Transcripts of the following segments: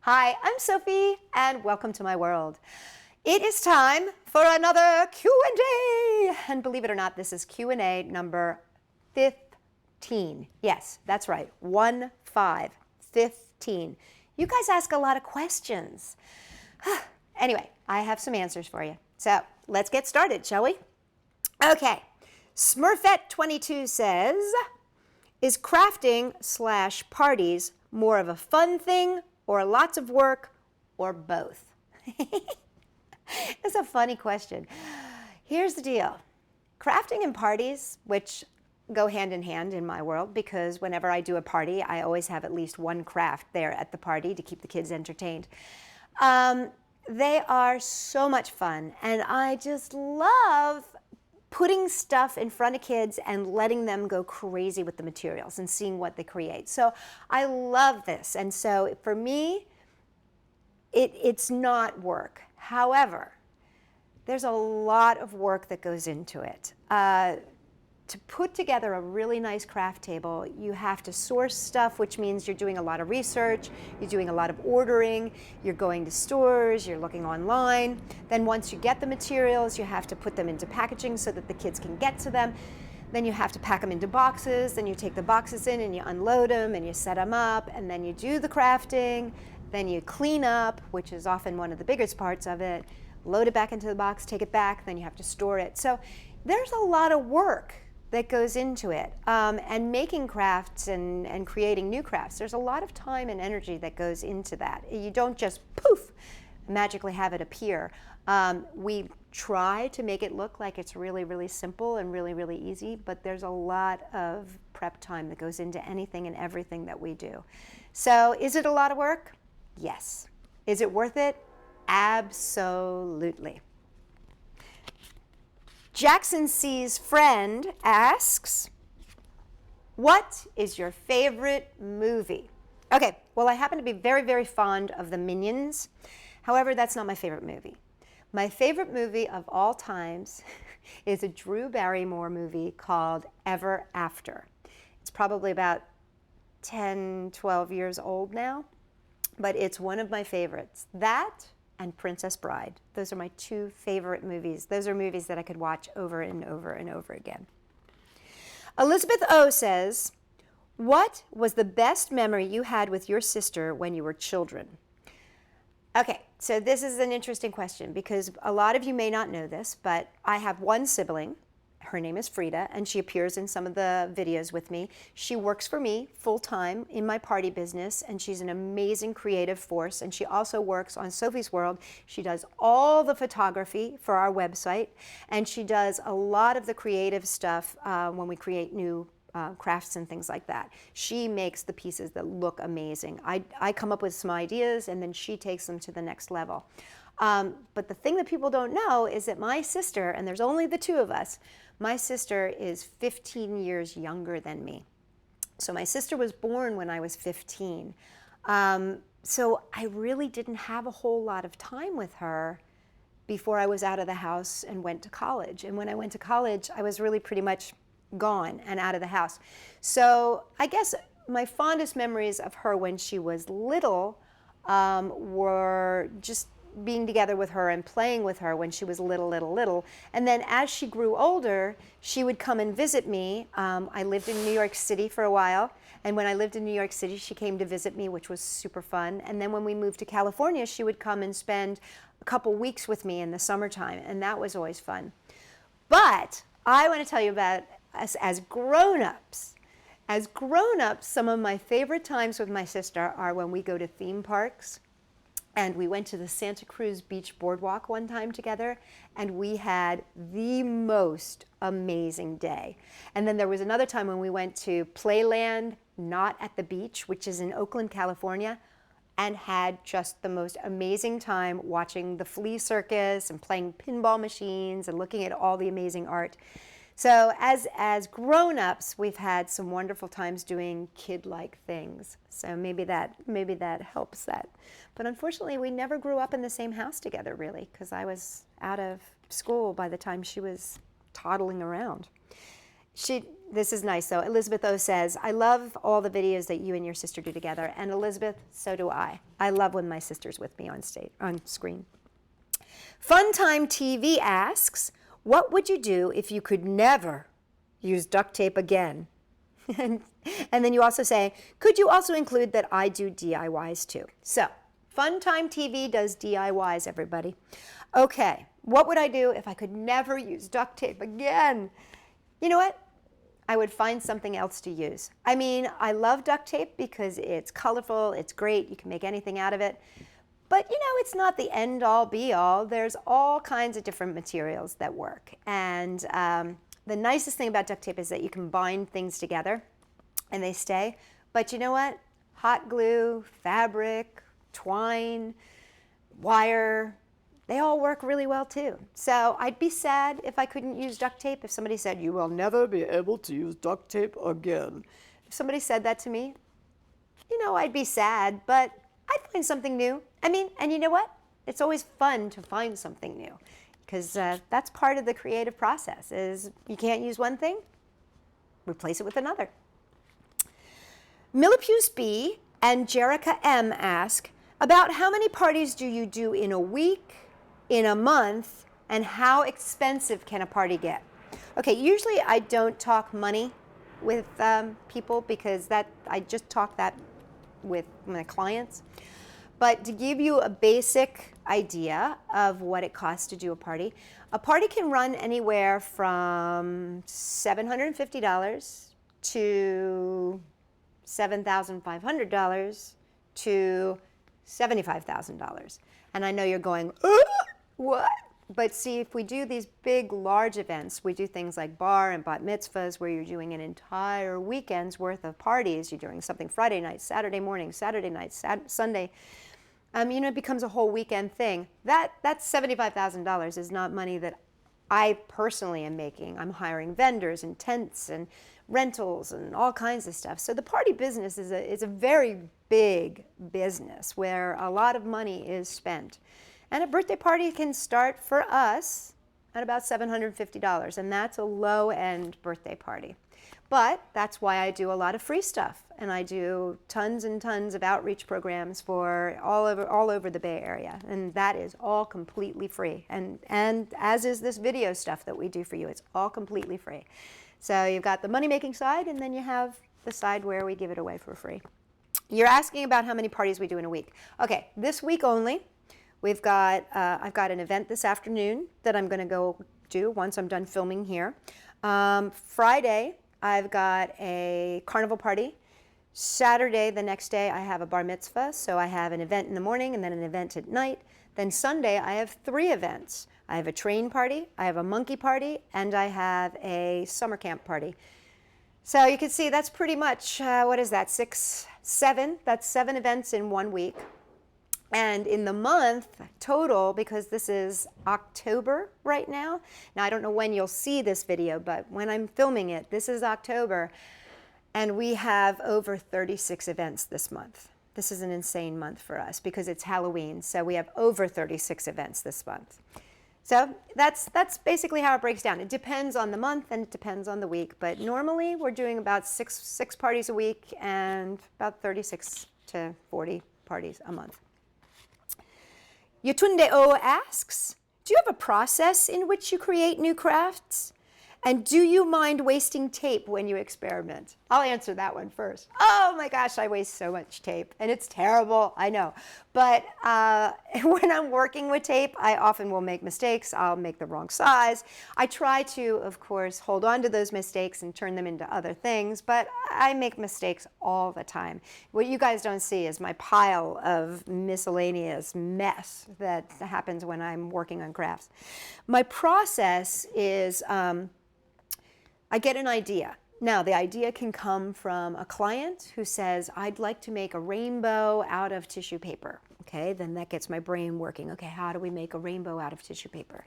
Hi, I'm Sophie, and welcome to my world. It is time for another Q&A. And believe it or not, this is Q&A number 15. Yes, that's right, 15. You guys ask a lot of questions. Anyway, I have some answers for you. So let's get started, shall we? Okay, Smurfette22 says, is crafting/parties more of a fun thing or lots of work or both? It's a funny question. Here's the deal. Crafting and parties, which go hand in hand in my world, because whenever I do a party, I always have at least one craft there at the party to keep the kids entertained. They are so much fun, and I just love putting stuff in front of kids and letting them go crazy with the materials and seeing what they create. So I love this, and so for me, it's not work. However, there's a lot of work that goes into it. To put together a really nice craft table, you have to source stuff, which means you're doing a lot of research, you're doing a lot of ordering, you're going to stores, you're looking online. Then once you get the materials, you have to put them into packaging so that the kids can get to them. Then you have to pack them into boxes, then you take the boxes in and you unload them and you set them up, and then you do the crafting, then you clean up, which is often one of the biggest parts of it, load it back into the box, take it back, then you have to store it. So there's a lot of work that goes into it. And making crafts and creating new crafts, there's a lot of time and energy that goes into that. You don't just poof, magically have it appear. We try to make it look like it's really, really simple and really, really easy, but there's a lot of prep time that goes into anything and everything that we do. So is it a lot of work? Yes. Is it worth it? Absolutely. Jackson C's friend asks, what is your favorite movie? Okay, well, I happen to be very, very fond of the Minions. However, that's not my favorite movie. My favorite movie of all times is a Drew Barrymore movie called Ever After. It's probably about 10, 12 years old now, but it's one of my favorites. That and Princess Bride. Those are my two favorite movies. Those are movies that I could watch over and over and over again. Elizabeth O says, what was the best memory you had with your sister when you were children? Okay, so this is an interesting question because a lot of you may not know this, but I have one sibling. Her name is Frida, and she appears in some of the videos with me. She works for me full-time in my party business, and she's an amazing creative force, and she also works on Sophie's World. She does all the photography for our website, and she does a lot of the creative stuff when we create new crafts and things like that. She makes the pieces that look amazing. I come up with some ideas, and then she takes them to the next level. But the thing that people don't know is that my sister, and there's only the two of us, my sister is 15 years younger than me. So my sister was born when I was 15. So I really didn't have a whole lot of time with her before I was out of the house and went to college. And when I went to college, I was really pretty much gone and out of the house. So I guess my fondest memories of her when she was little were just being together with her and playing with her when she was little. And then as she grew older, she would come and visit me. I lived in New York City for a while. And when I lived in New York City, she came to visit me, which was super fun. And then when we moved to California, she would come and spend a couple weeks with me in the summertime. And that was always fun. But I want to tell you about us as grown-ups. As grown-ups, some of my favorite times with my sister are when we go to theme parks. And we went to the Santa Cruz Beach Boardwalk one time together, and we had the most amazing day. And then there was another time when we went to Playland, not at the beach, which is in Oakland, California, and had just the most amazing time watching the flea circus and playing pinball machines and looking at all the amazing art. So as grown-ups, we've had some wonderful times doing kid-like things. So maybe that helps that. But unfortunately, we never grew up in the same house together, really, because I was out of school by the time she was toddling around. This is nice though. Elizabeth O says, I love all the videos that you and your sister do together. And Elizabeth, so do I. I love when my sister's with me on screen. Funtime TV asks, what would you do if you could never use duct tape again? And then you also say, could you also include that I do DIYs too? So, Funtime TV does DIYs, everybody. Okay, what would I do if I could never use duct tape again? You know what? I would find something else to use. I mean, I love duct tape because it's colorful, it's great, you can make anything out of it. But you know, it's not the end all be all. There's all kinds of different materials that work. And the nicest thing about duct tape is that you can bind things together and they stay. But you know what? Hot glue, fabric, twine, wire, they all work really well too. So I'd be sad if I couldn't use duct tape. If somebody said, you will never be able to use duct tape again. If somebody said that to me, you know, I'd be sad, but I'd find something new. I mean, and you know what? It's always fun to find something new because that's part of the creative process is you can't use one thing, replace it with another. Millipuse B and Jerica M ask, about how many parties do you do in a week, in a month, and how expensive can a party get? Okay, usually I don't talk money with people because I just talk that with my clients. But to give you a basic idea of what it costs to do a party can run anywhere from $750 to $7,500 to $75,000. And I know you're going, what? But see, if we do these big, large events, we do things like bar and bat mitzvahs where you're doing an entire weekend's worth of parties. You're doing something Friday night, Saturday morning, Saturday night, Sunday. You know, it becomes a whole weekend thing. That's $75,000 is not money that I personally am making. I'm hiring vendors and tents and rentals and all kinds of stuff. So the party business is a very big business where a lot of money is spent. And a birthday party can start for us at about $750, and that's a low-end birthday party. But that's why I do a lot of free stuff, and I do tons and tons of outreach programs for all over the Bay Area, and that is all completely free. And as is this video stuff that we do for you, it's all completely free. So you've got the money-making side, and then you have the side where we give it away for free. You're asking about how many parties we do in a week. Okay, this week only. I've got an event this afternoon that I'm going to go do once I'm done filming here. Friday, I've got a carnival party. Saturday, the next day, I have a bar mitzvah, so I have an event in the morning and then an event at night. Then Sunday, I have 3 events. I have a train party, I have a monkey party, and I have a summer camp party. So you can see that's pretty much, what is that, 6, 7? That's 7 events in 1 week. And in the month total, because this is October right now, now I don't know when you'll see this video, but when I'm filming it, this is October, and we have over 36 events this month. This is an insane month for us because it's Halloween, so we have over 36 events this month. So that's basically how it breaks down. It depends on the month and it depends on the week, but normally we're doing about six parties a week and about 36 to 40 parties a month. Yotunde O asks, do you have a process in which you create new crafts? And do you mind wasting tape when you experiment? I'll answer that one first. Oh my gosh, I waste so much tape, and it's terrible, I know. But when I'm working with tape, I often will make mistakes. I'll make the wrong size. I try to, of course, hold on to those mistakes and turn them into other things, but I make mistakes all the time. What you guys don't see is my pile of miscellaneous mess that happens when I'm working on crafts. My process is, I get an idea. Now, the idea can come from a client who says, I'd like to make a rainbow out of tissue paper. Okay, then that gets my brain working. Okay, how do we make a rainbow out of tissue paper?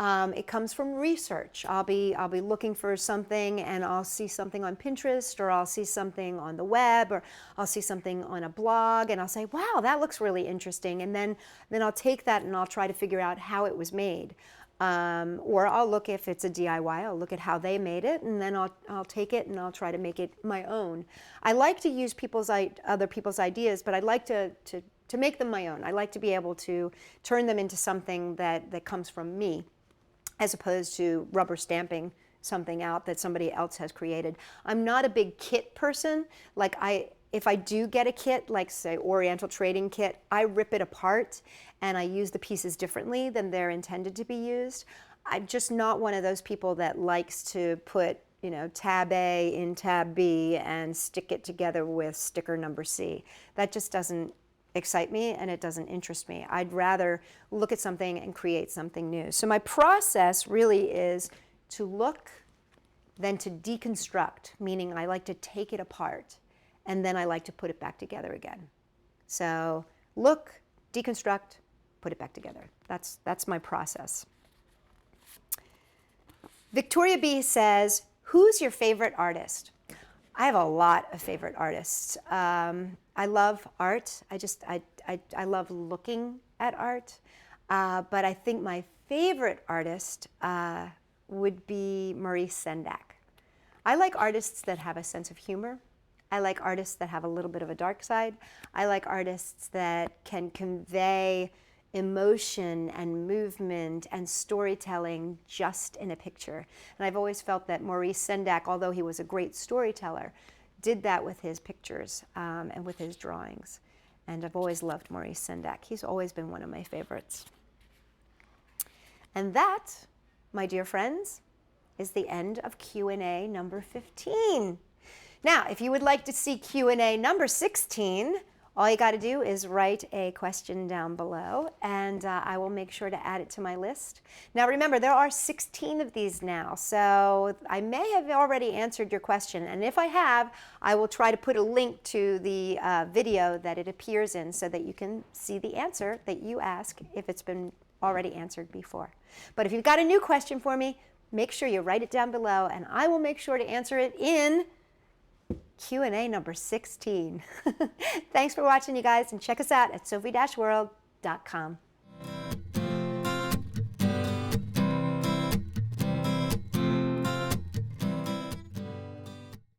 It comes from research. I'll be looking for something and I'll see something on Pinterest, or I'll see something on the web, or I'll see something on a blog, and I'll say, wow, that looks really interesting. And then I'll take that and I'll try to figure out how it was made. Or I'll look, if it's a DIY, I'll look at how they made it, and then I'll take it and I'll try to make it my own. I like to use other people's ideas, but I like to make them my own. I like to be able to turn them into something that comes from me, as opposed to rubber stamping something out that somebody else has created. I'm not a big kit person. Like if I do get a kit, like say Oriental Trading Kit, I rip it apart and I use the pieces differently than they're intended to be used. I'm just not one of those people that likes to put, you know, tab A in tab B and stick it together with sticker number C. That just doesn't excite me and it doesn't interest me. I'd rather look at something and create something new. So my process really is to look, then to deconstruct, meaning I like to take it apart, and then I like to put it back together again. So look, deconstruct, put it back together. That's my process. Victoria B says, who's your favorite artist? I have a lot of favorite artists. I love art. I love looking at art. But I think my favorite artist would be Maurice Sendak. I like artists that have a sense of humor. I like artists that have a little bit of a dark side. I like artists that can convey emotion and movement and storytelling just in a picture. And I've always felt that Maurice Sendak, although he was a great storyteller, did that with his pictures and with his drawings. And I've always loved Maurice Sendak. He's always been one of my favorites. And that, my dear friends, is the end of Q&A number 15. Now, if you would like to see Q&A number 16, all you got to do is write a question down below, and I will make sure to add it to my list. Now, remember, there are 16 of these now, so I may have already answered your question, and if I have, I will try to put a link to the video that it appears in so that you can see the answer that you ask if it's been already answered before. But if you've got a new question for me, make sure you write it down below, and I will make sure to answer it in Q&A number 16. Thanks for watching, you guys, and check us out at Sophie-World.com.